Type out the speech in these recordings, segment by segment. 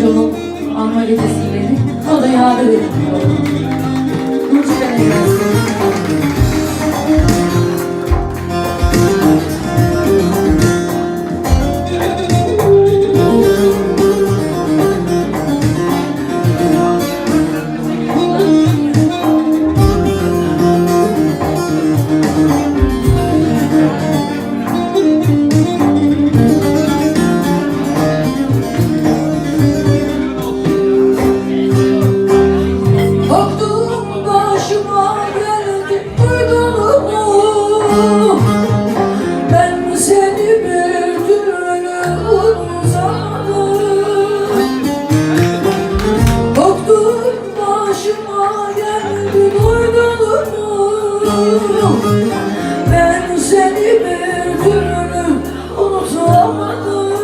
çocuğumun anma gecesiydi. O da yâda ediliyor. Lütfen gelsin. Ben seni bir türlü unutamadım.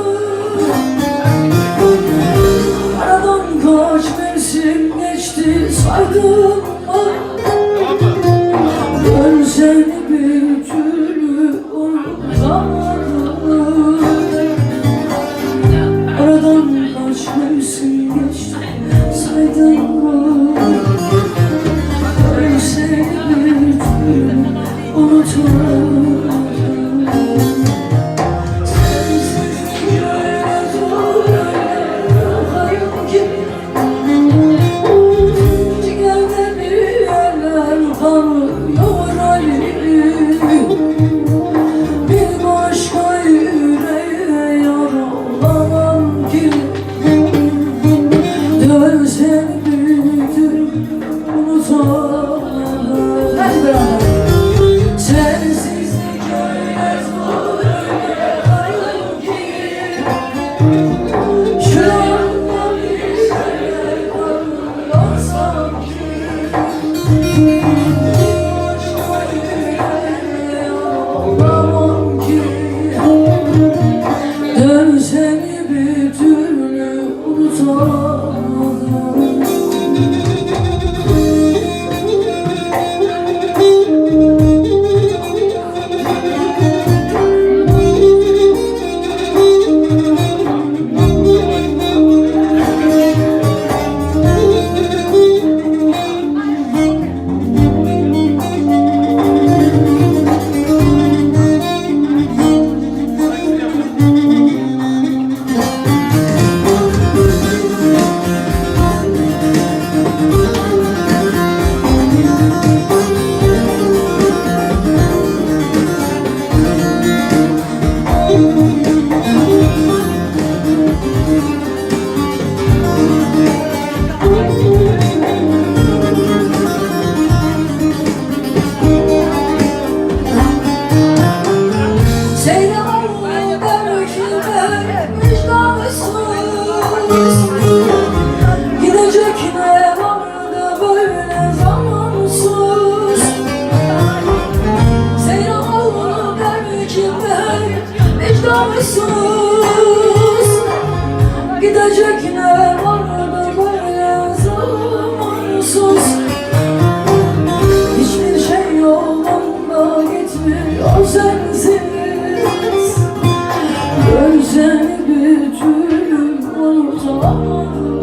Aradan kaç mevsim geçti saydın mı? Ben seni bir türlü unutamadım. Aradan kaç mevsim geçti saydın mı? Ben seni bir türlü unutamadım. Sensiz böyle zor hayat gibi. Ciğerde bir yerler kalıyor halim. Bir başka yüreğe yar olamam ki. Dön seni bir türlü unutamadım. Hadi beraber. Sensizlik öyle zor, öyle hayal ki. Şu anda bir şeyler kalıyor sanki. Başka yüreğe olamam ki. Dön seni bir türlü unutamadım. Gidecek ne vardı böyle zamansız. Seyran olmalı belki de vicdansız. Gidecek ne vardı böyle zamansız. Hiçbir şey yolunda gitmiyor sensiz. Gör seni bir türlü unutamadım.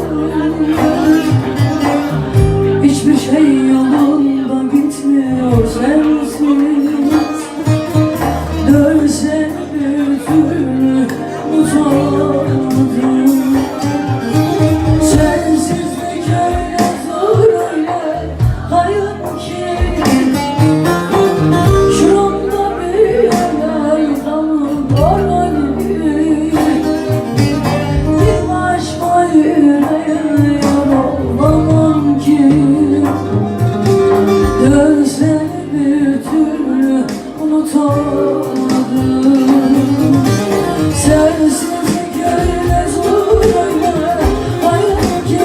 Hiçbir şey yolunda gitmiyor sensiz. Dön seni bir türlü unutamadım. Sensizlik öyle zor, öyle hayat ki. Şuramda bir yerler kalıyor halim. Bir başka yüreğe yar olamam ki. Dön seni bir türlü unutamadım. Sensizlik öyle zor, öyle hayat ki.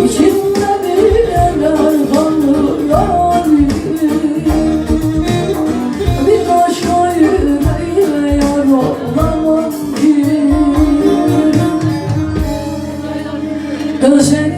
İçimde bir yerler kalıyor halim. Bir başka yüreğe yar olamam ki. Dön seni